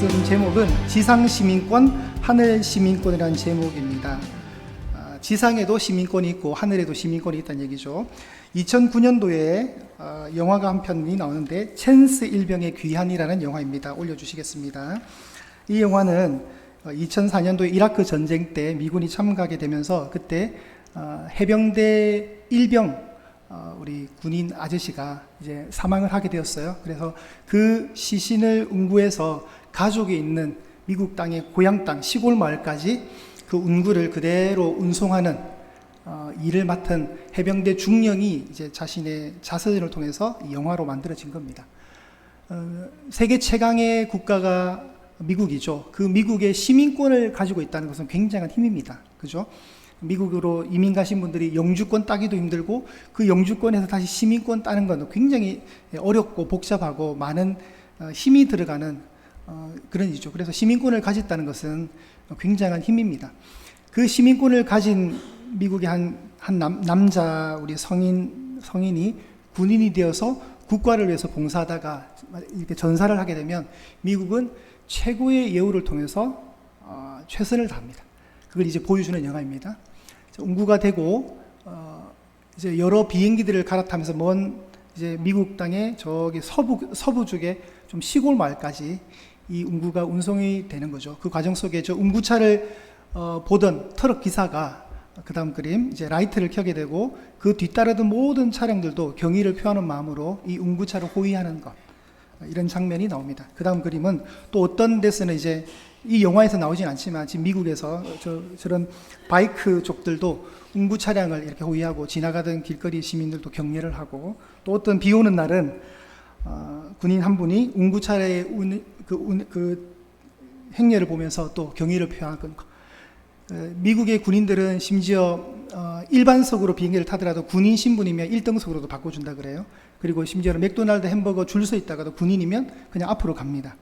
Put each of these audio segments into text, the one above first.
쓴 제목은 지상시민권, 하늘시민권이라는 제목입니다. 지상에도 시민권이 있고 하늘에도 시민권이 있다는 얘기죠. 2009년도에 영화가 한 편이 나오는데 챈스 일병의 귀환이라는 영화입니다. 올려주시겠습니다. 이 영화는 2004년도에 이라크 전쟁 때 미군이 참가하게 되면서 그때 해병대 일병 우리 군인 아저씨가 이제 사망을 하게 되었어요. 그래서 그 시신을 운구해서 가족이 있는 미국 땅의 고향 땅 시골 마을까지 그 운구를 그대로 운송하는 일을 맡은 해병대 중령이 이제 자신의 자서전을 통해서 영화로 만들어진 겁니다. 세계 최강의 국가가 미국이죠. 그 미국의 시민권을 가지고 있다는 것은 굉장한 힘입니다. 그죠? 미국으로 이민 가신 분들이 영주권 따기도 힘들고 그 영주권에서 다시 시민권 따는 건 굉장히 어렵고 복잡하고 많은 힘이 들어가는 그런 일이죠. 그래서 시민권을 가졌다는 것은 굉장한 힘입니다. 그 시민권을 가진 미국의 한 남자 우리 성인이 군인이 되어서 국가를 위해서 봉사하다가 이렇게 전사를 하게 되면 미국은 최고의 예우를 통해서 최선을 다합니다. 그걸 이제 보여주는 영화입니다. 운구가 되고 이제 여러 비행기들을 갈아타면서 먼 이제 미국 땅의 저기 서부 쪽에 좀 시골 마을까지 이 운구가 운송이 되는 거죠. 그 과정 속에 저 운구차를 보던 트럭 기사가 그 다음 그림 이제 라이트를 켜게 되고 그 뒤따르던 모든 차량들도 경의를 표하는 마음으로 이 운구차를 호위하는 것, 이런 장면이 나옵니다. 그 다음 그림은 또 어떤 데서는 이제 이 영화에서 나오진 않지만 지금 미국에서 저런 바이크족들도 운구 차량을 이렇게 호위하고 지나가던 길거리 시민들도 격려를 하고 또 어떤 비 오는 날은 군인 한 분이 운구차의 그 행렬을 보면서 또 경의를 표하는 거. 미국의 군인들은 심지어 일반석으로 비행기를 타더라도 군인 신분이면 1등석으로도 바꿔준다 그래요. 그리고 심지어는 맥도날드 햄버거 줄 서 있다가도 군인이면 그냥 앞으로 갑니다.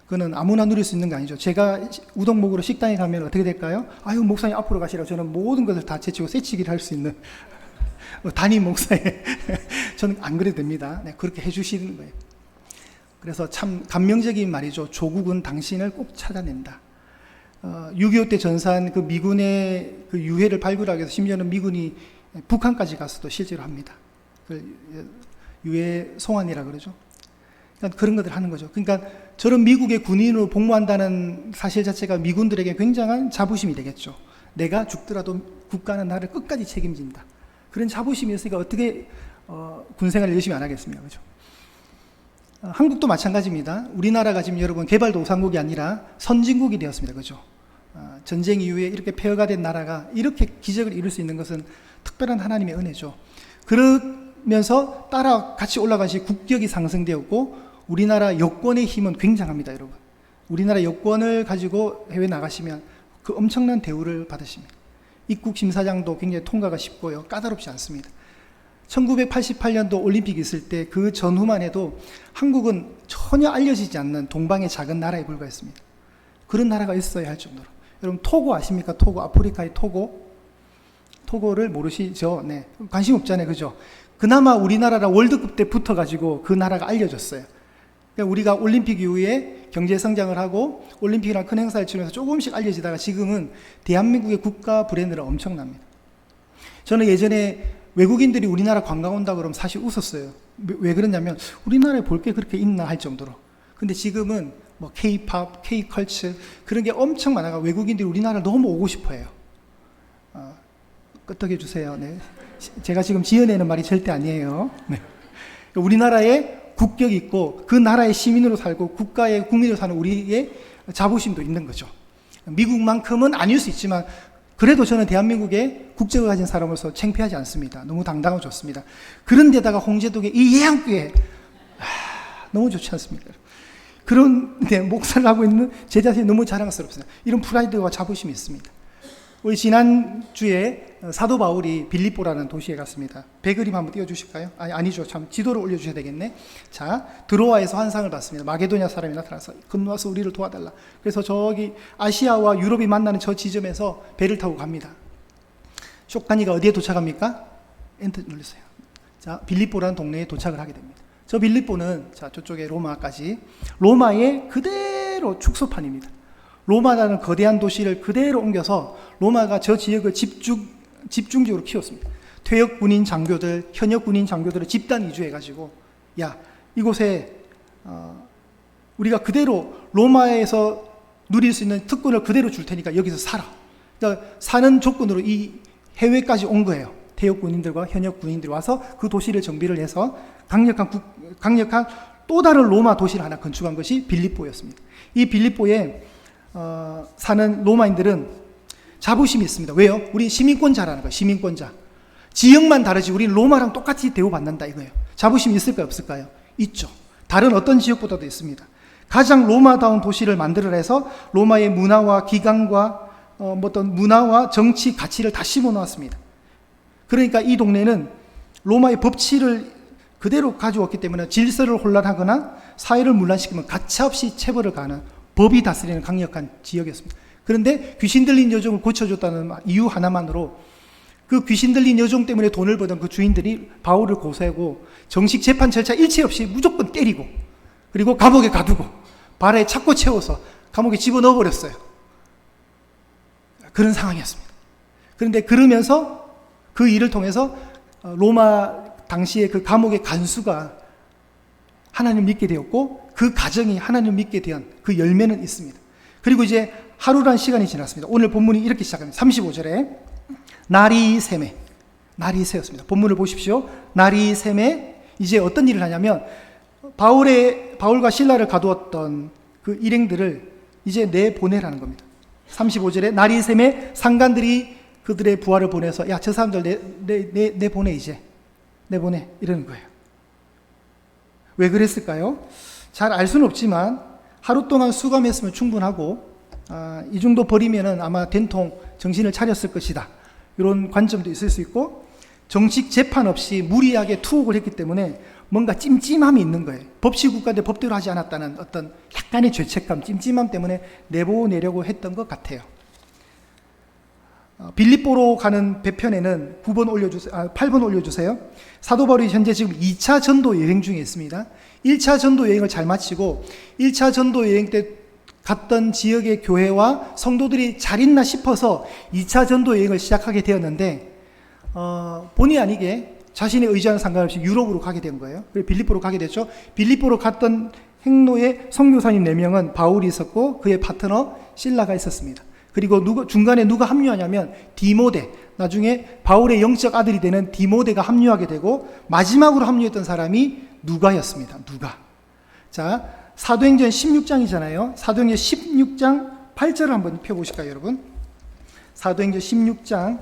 그거는 아무나 누릴 수 있는 게 아니죠. 제가 우동 먹으러 식당에 가면 어떻게 될까요? 아유, 목사님 앞으로 가시라고 저는 모든 것을 다 제치고 새치기를 할 수 있는 담임 목사에 저는 안 그래도 됩니다. 네, 그렇게 해주시는 거예요. 그래서 참 감명적인 말이죠. 조국은 당신을 꼭 찾아낸다. 6.25 때 전사한 그 미군의 그 유해를 발굴하기 위해서 심지어는 미군이 북한까지 가서도 실제로 합니다. 그 유해 송환이라 그러죠. 그러니까 그런 것들 하는 거죠. 그러니까 저런 미국의 군인으로 복무한다는 사실 자체가 미군들에게 굉장한 자부심이 되겠죠. 내가 죽더라도 국가는 나를 끝까지 책임진다. 그런 자부심이 있으니까 어떻게 군생활을 열심히 안 하겠습니까? 그죠? 한국도 마찬가지입니다. 우리나라가 지금 여러분 개발도상국이 아니라 선진국이 되었습니다. 그죠? 전쟁 이후에 이렇게 폐허가 된 나라가 이렇게 기적을 이룰 수 있는 것은 특별한 하나님의 은혜죠. 그러면서 따라 같이 올라가시 국격이 상승되었고 우리나라 여권의 힘은 굉장합니다. 여러분, 우리나라 여권을 가지고 해외 나가시면 그 엄청난 대우를 받으십니다. 입국 심사장도 굉장히 통과가 쉽고요, 까다롭지 않습니다. 1988년도 올림픽이 있을 때 그 전후만 해도 한국은 전혀 알려지지 않는 동방의 작은 나라에 불과했습니다. 그런 나라가 있어야 할 정도로. 여러분 토고 아십니까? 토고, 아프리카의 토고를 모르시죠? 네, 관심 없잖아요, 그죠? 그나마 우리나라랑 월드컵 때 붙어가지고 그 나라가 알려졌어요. 그러니까 우리가 올림픽 이후에 경제 성장을 하고 올림픽이나 큰 행사를 치르면서 조금씩 알려지다가 지금은 대한민국의 국가 브랜드는 엄청납니다. 저는 예전에 외국인들이 우리나라 관광 온다 그러면 사실 웃었어요. 왜 그러냐면 우리나라에 볼 게 그렇게 있나 할 정도로. 근데 지금은 뭐 K-팝, K-컬처 그런 게 엄청 많아가 외국인들이 우리나라를 너무 오고 싶어 해요. 끄떡해 주세요. 네. 제가 지금 지어내는 말이 절대 아니에요. 네. 우리나라에 국격이 있고 그 나라의 시민으로 살고 국가의 국민으로 사는 우리의 자부심도 있는 거죠. 미국만큼은 아닐 수 있지만 그래도 저는 대한민국의 국적을 가진 사람으로서 창피하지 않습니다. 너무 당당하고 좋습니다. 그런데다가 홍제동의 이 예양교회 너무 좋지 않습니까? 그런데 목사를 하고 있는 제 자신이 너무 자랑스럽습니다. 이런 프라이드와 자부심이 있습니다. 우리 지난주에 사도 바울이 빌립보라는 도시에 갔습니다. 배그림 한번 띄워주실까요? 아니죠. 참 지도를 올려주셔야 되겠네. 자, 드로아에서 환상을 봤습니다. 마게도냐 사람이 나타나서 건너와서 우리를 도와달라. 그래서 저기 아시아와 유럽이 만나는 저 지점에서 배를 타고 갑니다. 쇼카니가 어디에 도착합니까? 엔터 눌러주세요. 자, 빌립보라는 동네에 도착을 하게 됩니다. 저 빌립보는 자 저쪽에 로마까지 로마의 그대로 축소판입니다. 로마라는 거대한 도시를 그대로 옮겨서 로마가 저 지역을 집중적으로 키웠습니다. 퇴역 군인 장교들, 현역 군인 장교들을 집단 이주해가지고 야 이곳에 우리가 그대로 로마에서 누릴 수 있는 특권을 그대로 줄 테니까 여기서 살아. 그러니까 사는 조건으로 이 해외까지 온 거예요. 퇴역 군인들과 현역 군인들이 와서 그 도시를 정비를 해서 강력한 또 다른 로마 도시를 하나 건축한 것이 빌립보였습니다. 이 빌립보에 사는 로마인들은 자부심이 있습니다. 왜요? 우리 시민권자라는 거예요. 시민권자. 지역만 다르지 우리 로마랑 똑같이 대우받는다 이거예요. 자부심이 있을까요? 없을까요? 있죠. 다른 어떤 지역보다도 있습니다. 가장 로마다운 도시를 만들어내서 로마의 문화와 기강과 어떤 문화와 정치 가치를 다 심어놓았습니다. 그러니까 이 동네는 로마의 법치를 그대로 가져왔기 때문에 질서를 혼란하거나 사회를 문란시키면 가차없이 체벌을 가하는 법이 다스리는 강력한 지역이었습니다. 그런데 귀신 들린 여종을 고쳐줬다는 이유 하나만으로 그 귀신 들린 여종 때문에 돈을 벌던 그 주인들이 바울을 고소하고 정식 재판 절차 일체 없이 무조건 때리고 그리고 감옥에 가두고 발에 착고 채워서 감옥에 집어넣어 버렸어요. 그런 상황이었습니다. 그런데 그러면서 그 일을 통해서 로마 당시에 그 감옥의 간수가 하나님을 믿게 되었고 그 가정이 하나님을 믿게 된 그 열매는 있습니다. 그리고 이제 하루란 시간이 지났습니다. 오늘 본문이 이렇게 시작합니다. 35절에 날이 샘에 날이 새었습니다. 본문을 보십시오. 날이 샘에 이제 어떤 일을 하냐면 바울과 신라를 가두었던 그 일행들을 이제 내보내라는 겁니다. 35절에 날이 샘에 상관들이 그들의 부하를 보내서 야 저 사람들 내보내 이제 내보내 이러는 거예요. 왜 그랬을까요? 잘 알 수는 없지만 하루 동안 수감했으면 충분하고 이 정도 버리면은 아마 된통 정신을 차렸을 것이다. 이런 관점도 있을 수 있고 정식 재판 없이 무리하게 투옥을 했기 때문에 뭔가 찜찜함이 있는 거예요. 법치국가인데 법대로 하지 않았다는 어떤 약간의 죄책감, 찜찜함 때문에 내보내려고 했던 것 같아요. 빌립보로 가는 배편에는 8번 올려주세요. 사도 바울이 현재 지금 2차 전도 여행 중에 있습니다. 1차 전도 여행을 잘 마치고 1차 전도 여행 때 갔던 지역의 교회와 성도들이 잘 있나 싶어서 2차 전도 여행을 시작하게 되었는데 본의 아니게 자신의 의지와는 상관없이 유럽으로 가게 된 거예요. 그래서 빌립보로 가게 됐죠. 빌립보로 갔던 행로의 선교사님 4명은 바울이 있었고 그의 파트너 실라가 있었습니다. 그리고 중간에 누가 합류하냐면 디모데, 나중에 바울의 영적 아들이 되는 디모데가 합류하게 되고 마지막으로 합류했던 사람이 누가였습니다. 누가. 자, 사도행전 16장이잖아요. 사도행전 16장 8절을 한번 펴보실까요, 여러분? 사도행전 16장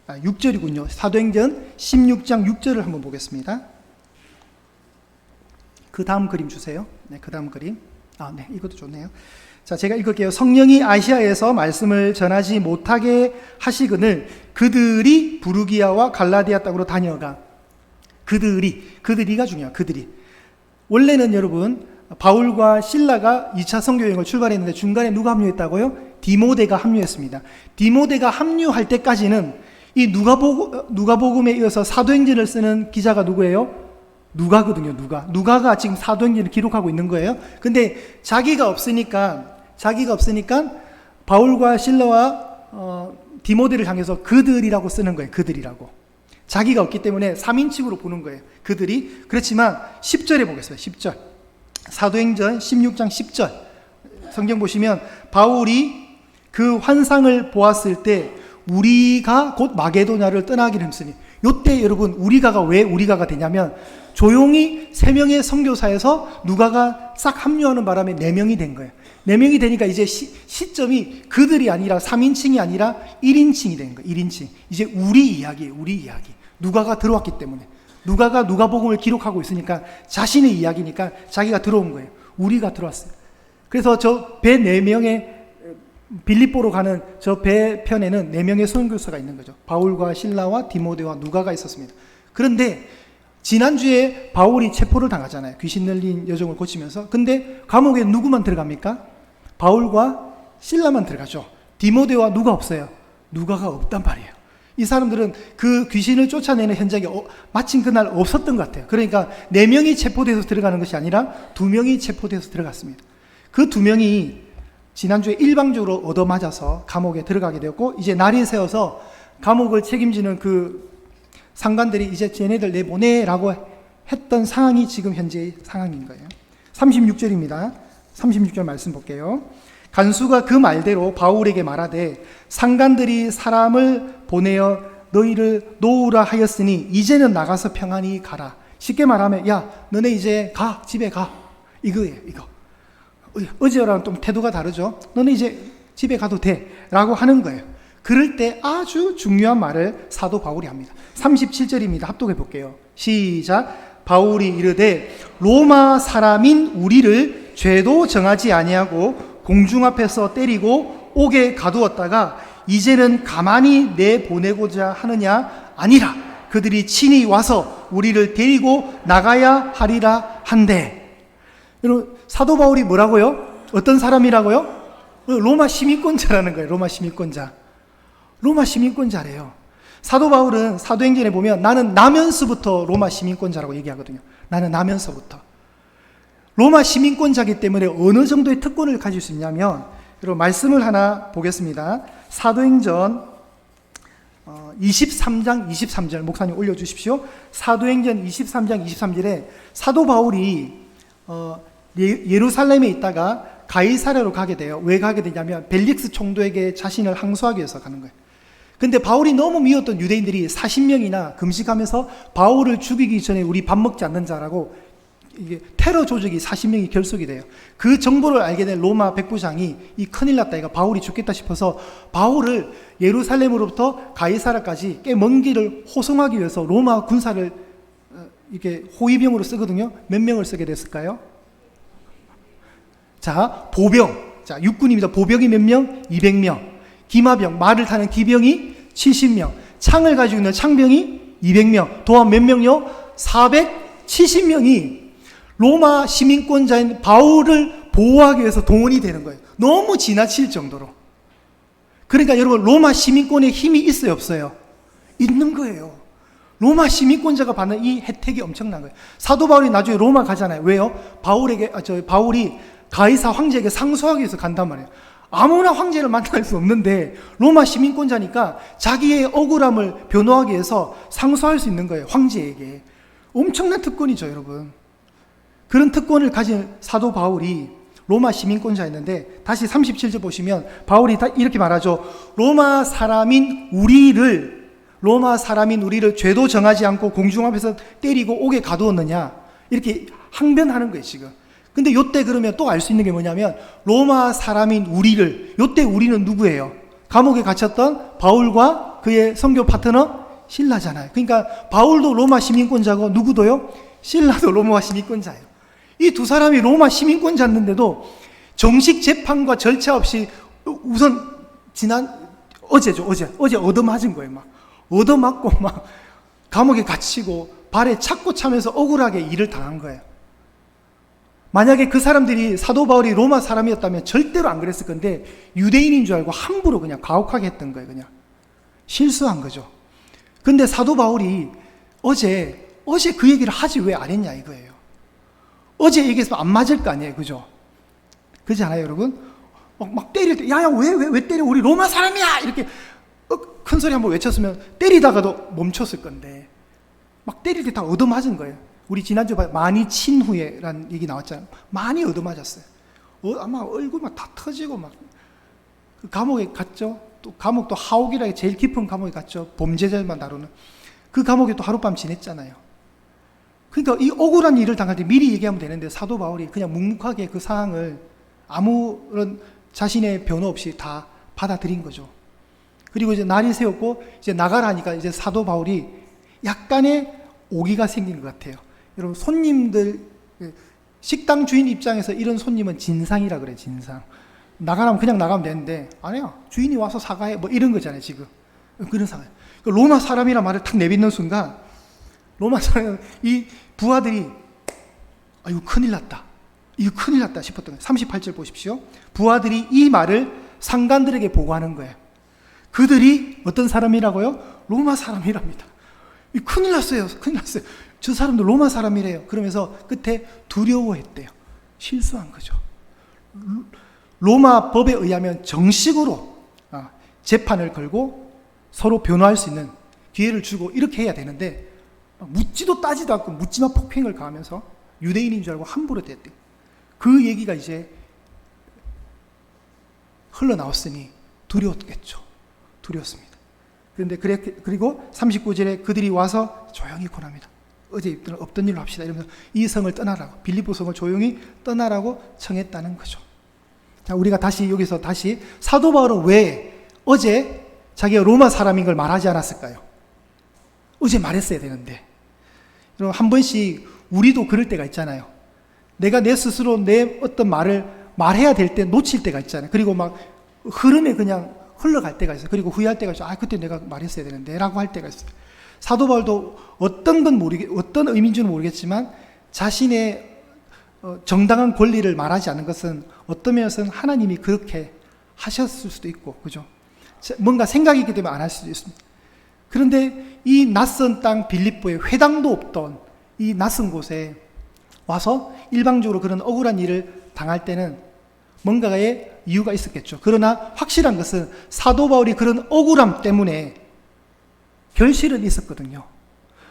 6절이군요. 사도행전 16장 6절을 한번 보겠습니다. 그 다음 그림 주세요. 네, 그 다음 그림. 네, 이것도 좋네요. 자, 제가 읽을게요. 성령이 아시아에서 말씀을 전하지 못하게 하시거늘 그들이 부르기아와 갈라디아 땅으로 다녀가. 그들이가 중요해요. 그들이. 원래는 여러분 바울과 신라가 2차 선교여행을 출발했는데 중간에 누가 합류했다고요? 디모데가 합류했습니다. 디모데가 합류할 때까지는 이 누가복음에 이어서 사도행전을 쓰는 기자가 누구예요? 누가거든요. 누가가 지금 사도행전을 기록하고 있는 거예요. 근데 자기가 없으니까 바울과 실라와 디모데를 향해서 그들이라고 쓰는 거예요. 그들이라고. 자기가 없기 때문에 3인칭으로 보는 거예요. 그들이. 그렇지만 10절에 보겠습니다. 10절. 사도행전 16장 10절. 성경 보시면 바울이 그 환상을 보았을 때 우리가 곧 마게도냐를 떠나기를 힘쓰니 요때 여러분 우리가가 왜 우리가가 되냐면 조용히 3명의 선교사에서 누가가 싹 합류하는 바람에 4명이 된 거예요. 4명이 되니까 이제 시점이 그들이 아니라 3인칭이 아니라 1인칭이 된 거예요. 1인칭. 이제 우리 이야기예요. 우리 이야기. 누가가 들어왔기 때문에. 누가가 누가복음을 기록하고 있으니까 자신의 이야기니까 자기가 들어온 거예요. 우리가 들어왔어요. 그래서 저 배 4명의 빌립보로 가는 저 배편에는 4명의 선교사가 있는 거죠. 바울과 실라와 디모데와 누가가 있었습니다. 그런데 지난주에 바울이 체포를 당하잖아요. 귀신 들린 여종을 고치면서. 근데 감옥에 누구만 들어갑니까? 바울과 실라만 들어가죠. 디모데와 누가 없어요. 누가가 없단 말이에요. 이 사람들은 그 귀신을 쫓아내는 현장이 마침 그날 없었던 것 같아요. 그러니까 4명이 체포돼서 들어가는 것이 아니라 2명이 체포돼서 들어갔습니다. 그 2명이 지난주에 일방적으로 얻어맞아서 감옥에 들어가게 되었고, 이제 날이 새어서 감옥을 책임지는 그 상관들이 이제 쟤네들 내보내라고 했던 상황이 지금 현재의 상황인 거예요. 36절입니다. 36절 말씀 볼게요. 간수가 그 말대로 바울에게 말하되 상관들이 사람을 보내어 너희를 놓으라 하였으니 이제는 나가서 평안히 가라. 쉽게 말하면 야 너네 이제 가, 집에 가, 이거예요. 이거 어제랑 좀 태도가 다르죠. 너네 이제 집에 가도 돼 라고 하는 거예요. 그럴 때 아주 중요한 말을 사도 바울이 합니다. 37절입니다. 합독해 볼게요. 시작. 바울이 이르되 로마 사람인 우리를 죄도 정하지 아니하고 공중 앞에서 때리고 옥에 가두었다가 이제는 가만히 내보내고자 하느냐? 아니라 그들이 친히 와서 우리를 데리고 나가야 하리라 한데. 여러분, 사도 바울이 뭐라고요? 어떤 사람이라고요? 로마 시민권자라는 거예요. 로마 시민권자. 로마 시민권자래요. 사도 바울은 사도행전에 보면 나는 나면서부터 로마 시민권자라고 얘기하거든요. 나는 나면서부터. 로마 시민권자이기 때문에 어느 정도의 특권을 가질 수 있냐면, 여러분 말씀을 하나 보겠습니다. 사도행전 23장 23절 목사님 올려주십시오. 사도행전 23장 23절에 사도 바울이 예루살렘에 있다가 가이사랴로 가게 돼요. 왜 가게 되냐면 벨릭스 총독에게 자신을 항소하기 위해서 가는 거예요. 근데 바울이 너무 미웠던 유대인들이 40명이나 금식하면서 바울을 죽이기 전에 우리 밥 먹지 않는 자라고 이게 테러 조직이 40명이 결속이 돼요. 그 정보를 알게 된 로마 백부장이 이 큰일 났다, 이거 바울이 죽겠다 싶어서 바울을 예루살렘으로부터 가이사랴까지 꽤 먼 길을 호송하기 위해서 로마 군사를 이렇게 호위병으로 쓰거든요. 몇 명을 쓰게 됐을까요? 자, 보병. 자, 육군입니다. 보병이 몇 명? 200명. 기마병, 말을 타는 기병이 70명. 창을 가지고 있는 창병이 200명. 도합 몇 명요? 470명이 로마 시민권자인 바울을 보호하기 위해서 동원이 되는 거예요. 너무 지나칠 정도로. 그러니까 여러분, 로마 시민권에 힘이 있어요, 없어요? 있는 거예요. 로마 시민권자가 받는 이 혜택이 엄청난 거예요. 사도 바울이 나중에 로마 가잖아요. 왜요? 바울이 가이사 황제에게 상소하기 위해서 간단 말이에요. 아무나 황제를 만날 수 없는데 로마 시민권자니까 자기의 억울함을 변호하기 위해서 상소할 수 있는 거예요. 황제에게. 엄청난 특권이죠, 여러분. 그런 특권을 가진 사도 바울이 로마 시민권자였는데, 다시 37절 보시면 바울이 이렇게 말하죠. 로마 사람인 우리를 죄도 정하지 않고 공중 앞에서 때리고 옥에 가두었느냐, 이렇게 항변하는 거예요 지금. 근데 요때 그러면 또 알 수 있는 게 뭐냐면 로마 사람인 우리를, 요때 우리는 누구예요? 감옥에 갇혔던 바울과 그의 선교 파트너 실라잖아요. 그러니까 바울도 로마 시민권자고 누구도요? 실라도 로마 시민권자예요. 이 두 사람이 로마 시민권자였는데도 정식 재판과 절차 없이 우선 어제 얻어맞은 거예요. 막 얻어맞고 막 감옥에 갇히고 발에 착고 차면서 억울하게 일을 당한 거예요. 만약에 그 사람들이 사도 바울이 로마 사람이었다면 절대로 안 그랬을 건데 유대인인 줄 알고 함부로 그냥 가혹하게 했던 거예요. 그냥 실수한 거죠. 근데 사도 바울이 어제 그 얘기를 하지 왜 안 했냐 이거예요. 어제 얘기했으면 안 맞을 거 아니에요. 그죠? 그렇지 않아요, 여러분? 막 때릴 때, 야, 왜 때려? 우리 로마 사람이야! 이렇게 큰 소리 한번 외쳤으면 때리다가도 멈췄을 건데, 막 때릴 때 다 얻어맞은 거예요. 우리 지난주 많이 친 후에라는 얘기 나왔잖아요. 많이 얻어맞았어요. 아마 얼굴 막 다 터지고 막. 그 감옥에 갔죠? 또 감옥도 하옥이라 제일 깊은 감옥에 갔죠. 범죄자만 다루는. 그 감옥에 또 하룻밤 지냈잖아요. 그러니까 이 억울한 일을 당할 때 미리 얘기하면 되는데 사도 바울이 그냥 묵묵하게 그 상황을 아무런 자신의 변호 없이 다 받아들인 거죠. 그리고 이제 날이 새었고 이제 나가라 하니까 이제 사도 바울이 약간의 오기가 생긴 것 같아요. 여러분, 손님들, 식당 주인 입장에서 이런 손님은 진상이라 그래, 진상. 나가라면 그냥 나가면 되는데 아니야, 주인이 와서 사과해, 뭐 이런 거잖아요 지금. 그런 상황. 로마 사람이란 말을 탁 내뱉는 순간 로마 사람, 이 부하들이 이거 큰일 났다 싶었던 거예요. 38절 보십시오. 부하들이 이 말을 상관들에게 보고하는 거예요. 그들이 어떤 사람이라고요? 로마 사람이랍니다. 큰일 났어요. 큰일 났어요. 저 사람도 로마 사람이래요. 그러면서 끝에 두려워했대요. 실수한 거죠. 로마 법에 의하면 정식으로 재판을 걸고 서로 변호할 수 있는 기회를 주고 이렇게 해야 되는데 묻지도 따지도 않고 묻지마 폭행을 가하면서 유대인인 줄 알고 함부로 대했대요. 그 얘기가 이제 흘러나왔으니 두려웠겠죠. 두려웠습니다. 그런데 그리고 39절에 그들이 와서 조용히 권합니다. 어제 없던 일로 합시다. 이러면서 이 성을 떠나라고, 빌립보 성을 조용히 떠나라고 청했다는 거죠. 자, 우리가 여기서 다시 사도 바울은 왜 어제 자기가 로마 사람인 걸 말하지 않았을까요? 어제 말했어야 되는데. 여러분, 한 번씩 우리도 그럴 때가 있잖아요. 내가 내 스스로 내 어떤 말을 말해야 될 때 놓칠 때가 있잖아요. 그리고 막 흐름에 그냥 흘러갈 때가 있어요. 그리고 후회할 때가 있어요. 그때 내가 말했어야 되는데 라고 할 때가 있어요. 사도 바울도 어떤 의미인지는 모르겠지만 자신의 정당한 권리를 말하지 않는 것은 어떤 면에서는 하나님이 그렇게 하셨을 수도 있고, 그죠? 뭔가 생각이 있기 때문에 안 할 수도 있습니다. 그런데 이 낯선 땅 빌립보에 회당도 없던 이 낯선 곳에 와서 일방적으로 그런 억울한 일을 당할 때는 뭔가의 이유가 있었겠죠. 그러나 확실한 것은 사도 바울이 그런 억울함 때문에 결실은 있었거든요.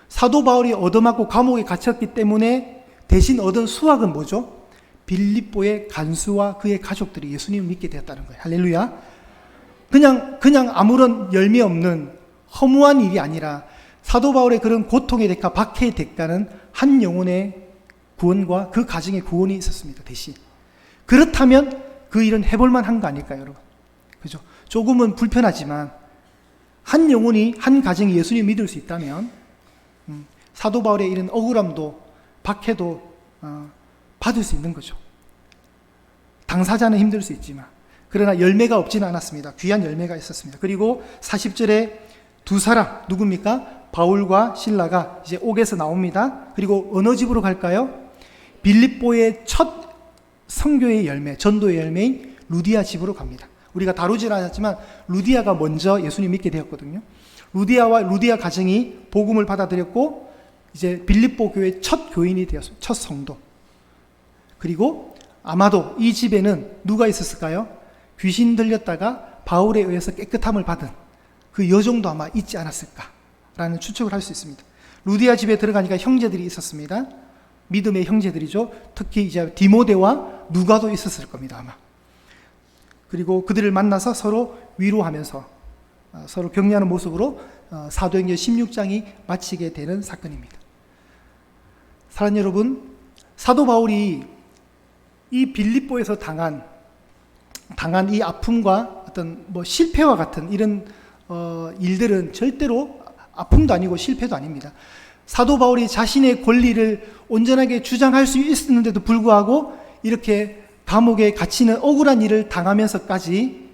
사도 바울이 얻어맞고 감옥에 갇혔기 때문에 대신 얻은 수확은 뭐죠? 빌립보의 간수와 그의 가족들이 예수님을 믿게 되었다는 거예요. 할렐루야. 그냥 아무런 열매 없는 허무한 일이 아니라 사도 바울의 그런 고통의 대가, 박해의 대가는 한 영혼의 구원과 그 가정의 구원이 있었습니다. 대신. 그렇다면 그 일은 해볼만 한 거 아닐까요, 여러분? 그죠? 조금은 불편하지만 한 영혼이, 한 가정이 예수님 믿을 수 있다면 사도 바울의 이런 억울함도 박해도 받을 수 있는 거죠. 당사자는 힘들 수 있지만 그러나 열매가 없지는 않았습니다. 귀한 열매가 있었습니다. 그리고 40절에 두 사람 누굽니까? 바울과 실라가 이제 옥에서 나옵니다. 그리고 어느 집으로 갈까요? 빌립보의 첫 선교의 열매, 전도의 열매인 루디아 집으로 갑니다. 우리가 다루지 않았지만 루디아가 먼저 예수님 믿게 되었거든요. 루디아 가정이 복음을 받아들였고 이제 빌립보 교회의 첫 교인이 되었습니다. 첫 성도. 그리고 아마도 이 집에는 누가 있었을까요? 귀신 들렸다가 바울에 의해서 깨끗함을 받은 그 여종도 아마 있지 않았을까라는 추측을 할 수 있습니다. 루디아 집에 들어가니까 형제들이 있었습니다. 믿음의 형제들이죠. 특히 이제 디모데와 누가도 있었을 겁니다, 아마. 그리고 그들을 만나서 서로 위로하면서 서로 격려하는 모습으로 사도행전 16장이 마치게 되는 사건입니다. 사랑하는 여러분, 사도 바울이 이 빌립보에서 당한 이 아픔과 어떤 실패와 같은 이런 일들은 절대로 아픔도 아니고 실패도 아닙니다. 사도 바울이 자신의 권리를 온전하게 주장할 수 있었는데도 불구하고 이렇게 감옥에 갇히는 억울한 일을 당하면서까지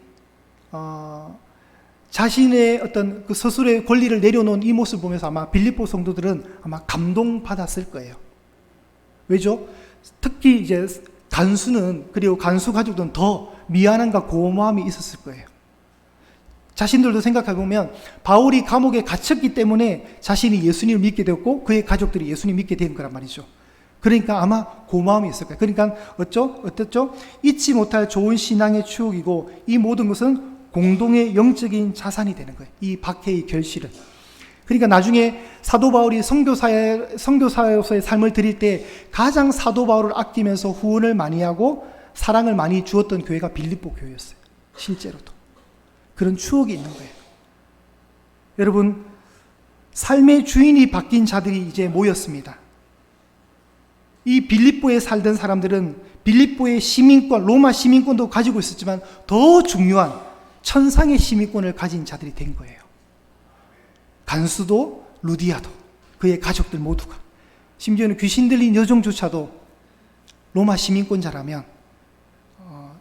자신의 어떤 그 스스로의 권리를 내려놓은 이 모습을 보면서 아마 빌립보 성도들은 아마 감동받았을 거예요. 왜죠? 특히 이제 간수는, 그리고 간수 가족들은 더 미안함과 고마움이 있었을 거예요. 자신들도 생각해보면 바울이 감옥에 갇혔기 때문에 자신이 예수님을 믿게 되었고 그의 가족들이 예수님을 믿게 된 거란 말이죠. 그러니까 아마 고마움이 있을 거예요. 그러니까 어땠죠? 잊지 못할 좋은 신앙의 추억이고 이 모든 것은 공동의 영적인 자산이 되는 거예요. 이 박해의 결실은. 그러니까 나중에 사도 바울이 선교사로서의 삶을 드릴 때 가장 사도 바울을 아끼면서 후원을 많이 하고 사랑을 많이 주었던 교회가 빌립보 교회였어요. 실제로도. 그런 추억이 있는 거예요. 여러분, 삶의 주인이 바뀐 자들이 이제 모였습니다. 이 빌립보에 살던 사람들은 빌립보의 시민권, 로마 시민권도 가지고 있었지만 더 중요한 천상의 시민권을 가진 자들이 된 거예요. 간수도 루디아도 그의 가족들 모두가, 심지어는 귀신 들린 여종조차도 로마 시민권자라면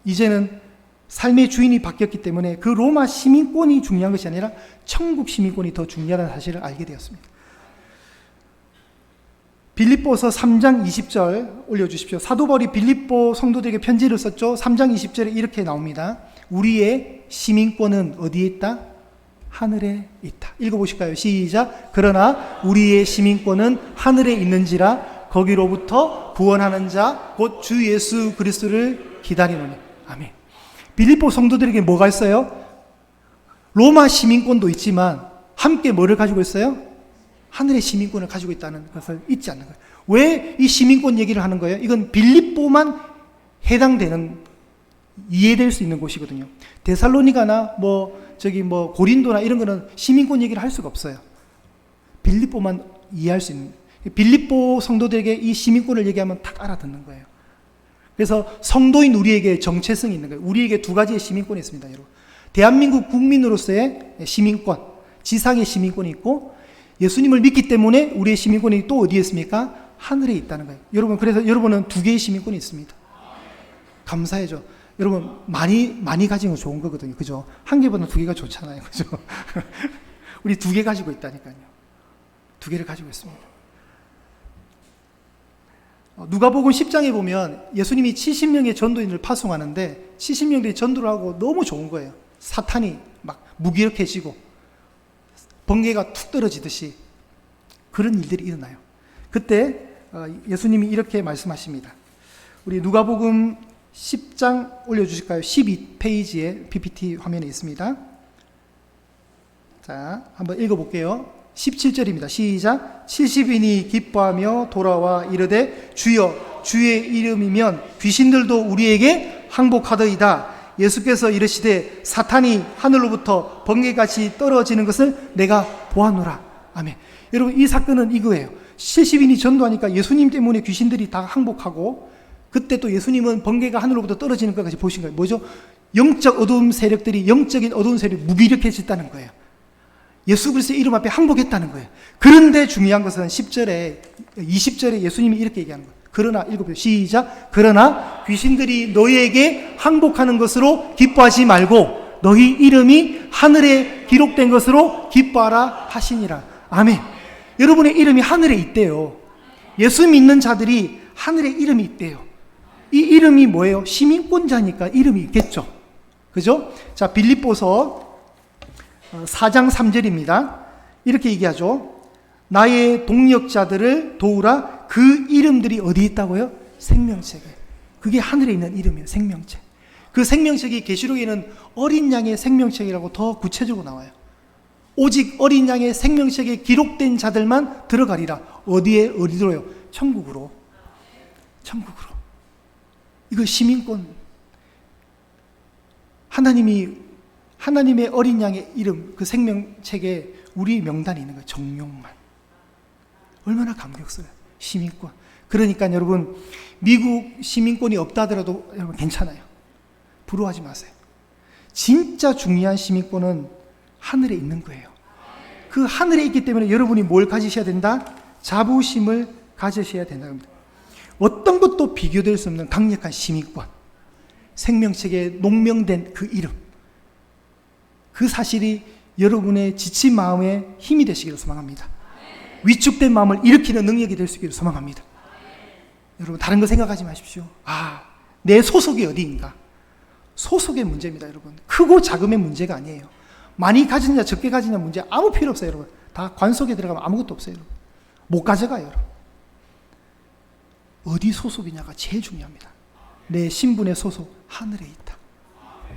이제는 삶의 주인이 바뀌었기 때문에 그 로마 시민권이 중요한 것이 아니라 천국 시민권이 더 중요하다는 사실을 알게 되었습니다. 빌립보서 3장 20절 올려주십시오. 사도 바울이 빌립보 성도들에게 편지를 썼죠. 3장 20절에 이렇게 나옵니다. 우리의 시민권은 어디에 있다? 하늘에 있다. 읽어보실까요? 시작. 그러나 우리의 시민권은 하늘에 있는지라 거기로부터 구원하는 자 곧 주 예수 그리스도를 기다리노니. 아멘. 빌립보 성도들에게 뭐가 있어요? 로마 시민권도 있지만 함께 뭐를 가지고 있어요? 하늘의 시민권을 가지고 있다는 것을 잊지 않는 거예요. 왜 이 시민권 얘기를 하는 거예요? 이건 빌립보만 해당되는, 이해될 수 있는 곳이거든요. 데살로니가나 고린도나 이런 거는 시민권 얘기를 할 수가 없어요. 빌립보만 이해할 수 있는, 빌립보 성도들에게 이 시민권을 얘기하면 딱 알아듣는 거예요. 그래서 성도인 우리에게 정체성이 있는 거예요. 우리에게 두 가지의 시민권이 있습니다, 여러분. 대한민국 국민으로서의 시민권, 지상의 시민권이 있고, 예수님을 믿기 때문에 우리의 시민권이 또 어디에 있습니까? 하늘에 있다는 거예요. 여러분, 그래서 여러분은 두 개의 시민권이 있습니다. 감사해죠. 여러분, 많이 가지는 거 좋은 거거든요. 그죠? 한 개보다 두 개가 좋잖아요. 그죠? 우리 두 개 가지고 있다니까요. 두 개를 가지고 있습니다. 누가복음 10장에 보면 예수님이 70명의 전도인을 파송하는데 70명들이 전도를 하고 너무 좋은 거예요. 사탄이 막 무기력해지고 번개가 툭 떨어지듯이 그런 일들이 일어나요. 그때 예수님이 이렇게 말씀하십니다. 우리 누가복음 10장 올려주실까요? 12페이지에 PPT 화면에 있습니다. 자, 한번 읽어볼게요. 17절입니다. 시작. 70인이 기뻐하며 돌아와 이르되 주여 주의 이름이면 귀신들도 우리에게 항복하더이다. 예수께서 이르시되 사탄이 하늘로부터 번개같이 떨어지는 것을 내가 보았노라. 아멘. 여러분, 이 사건은 이거예요. 70인이 전도하니까 예수님 때문에 귀신들이 다 항복하고, 그때 또 예수님은 번개가 하늘로부터 떨어지는 것까지 보신 거예요. 뭐죠? 영적 어두운 세력들이, 영적인 어두운 세력이 무기력해졌다는 거예요. 예수 그리스도의 이름 앞에 항복했다는 거예요. 그런데 중요한 것은 10절에, 20절에 예수님이 이렇게 얘기하는 거예요. 그러나, 읽어보세요. 시작. 그러나 귀신들이 너희에게 항복하는 것으로 기뻐하지 말고 너희 이름이 하늘에 기록된 것으로 기뻐하라 하시니라. 아멘. 여러분의 이름이 하늘에 있대요. 예수 믿는 자들이 하늘에 이름이 있대요. 이 이름이 뭐예요? 시민권자니까 이름이 있겠죠. 그죠? 자, 빌립보서 4장 3절입니다. 이렇게 얘기하죠. 나의 동역자들을 도우라. 그 이름들이 어디 있다고요? 생명책에. 그게 하늘에 있는 이름이에요. 생명책. 그 생명책이 계시록에는 어린 양의 생명책이라고 더 구체적으로 나와요. 오직 어린 양의 생명책에 기록된 자들만 들어가리라. 어디로요? 천국으로. 천국으로. 이거 시민권. 하나님의 어린 양의 이름, 그 생명책에 우리 명단이 있는 거예요. 정령만. 얼마나 감격스러워요. 시민권. 그러니까 여러분, 미국 시민권이 없다 하더라도 여러분 괜찮아요. 부러워하지 마세요. 진짜 중요한 시민권은 하늘에 있는 거예요. 그 하늘에 있기 때문에 여러분이 뭘 가지셔야 된다? 자부심을 가지셔야 된다는 겁니다. 어떤 것도 비교될 수 없는 강력한 시민권. 생명책에 농명된 그 이름. 그 사실이 여러분의 지친 마음에 힘이 되시기를 소망합니다. 위축된 마음을 일으키는 능력이 될 수 있기를 소망합니다. 여러분, 다른 거 생각하지 마십시오. 내 소속이 어디인가? 소속의 문제입니다, 여러분. 크고 작음의 문제가 아니에요. 많이 가지냐 적게 가지냐 문제 아무 필요 없어요, 여러분. 다 관속에 들어가면 아무것도 없어요, 여러분. 못 가져가요, 여러분. 어디 소속이냐가 제일 중요합니다. 내 신분의 소속, 하늘에 있다.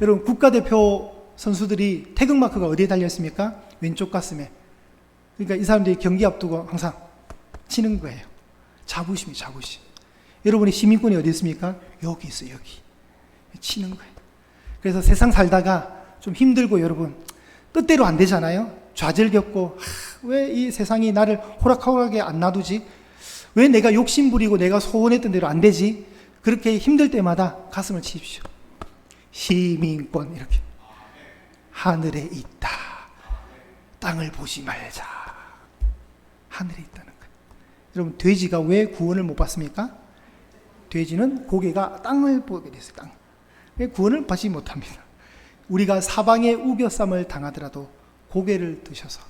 여러분, 국가대표 선수들이 태극마크가 어디에 달려있습니까? 왼쪽 가슴에. 그러니까 이 사람들이 경기 앞두고 항상 치는 거예요. 자부심. 여러분의 시민권이 어디 있습니까? 여기 있어요, 여기. 치는 거예요. 그래서 세상 살다가 좀 힘들고 여러분, 뜻대로 안 되잖아요? 좌절 겪고, 왜 이 세상이 나를 호락호락하게 안 놔두지? 왜 내가 욕심 부리고 내가 소원했던 대로 안 되지? 그렇게 힘들 때마다 가슴을 치십시오. 시민권, 이렇게. 하늘에 있다. 땅을 보지 말자. 하늘에 있다는 거예요. 여러분, 돼지가 왜 구원을 못 받습니까? 돼지는 고개가 땅을 보게 됐어요. 땅. 왜 구원을 받지 못합니다? 우리가 사방에 우겨쌈을 당하더라도 고개를 드셔서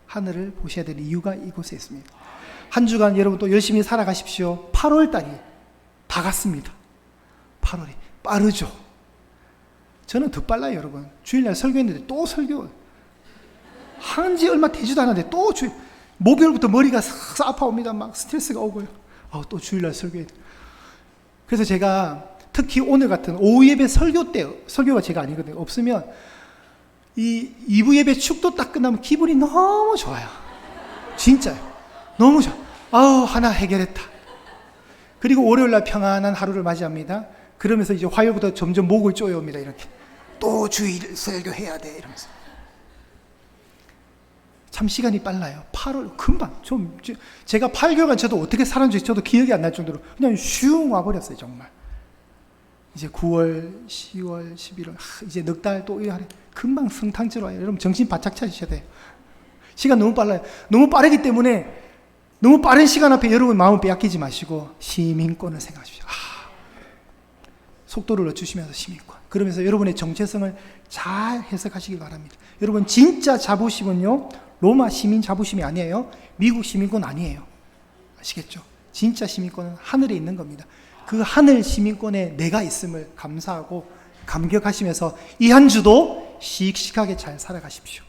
하늘을 보셔야 될 이유가 이곳에 있습니다. 한 주간 여러분 또 열심히 살아가십시오. 8월 달이 다 갔습니다. 8월이 빠르죠. 저는 더 빨라요, 여러분. 주일날 설교했는데 또 설교. 한지 얼마 되지도 않았는데 또 목요일부터 머리가 싹 아파옵니다. 막 스트레스가 오고요. 또 주일날 설교해. 그래서 제가 특히 오늘 같은 오후 예배 설교 때, 설교가 제가 아니거든요. 없으면 이 2부 예배 축도 딱 끝나면 기분이 너무 좋아요. 진짜요. 너무 좋아. 하나 해결했다. 그리고 월요일날 평안한 하루를 맞이합니다. 그러면서 이제 화요일부터 점점 목을 쪼여옵니다. 이렇게. 또 주일 설교해야 돼. 이러면서. 참 시간이 빨라요. 8월 금방. 제가 8개월간 저도 어떻게 살았는지 저도 기억이 안 날 정도로 그냥 슝 와버렸어요. 정말. 이제 9월, 10월, 11월 이제 넉 달 또 금방 성탄절 와요. 여러분 정신 바짝 차리셔야 돼요. 시간 너무 빨라요. 너무 빠르기 때문에 너무 빠른 시간 앞에 여러분 마음 빼앗기지 마시고 시민권을 생각하십시오. 속도를 늦추시면서 시민권. 그러면서 여러분의 정체성을 잘 해석하시기 바랍니다. 여러분 진짜 자부심은요, 로마 시민 자부심이 아니에요. 미국 시민권 아니에요. 아시겠죠? 진짜 시민권은 하늘에 있는 겁니다. 그 하늘 시민권에 내가 있음을 감사하고 감격하시면서 이 한 주도 씩씩하게 잘 살아가십시오.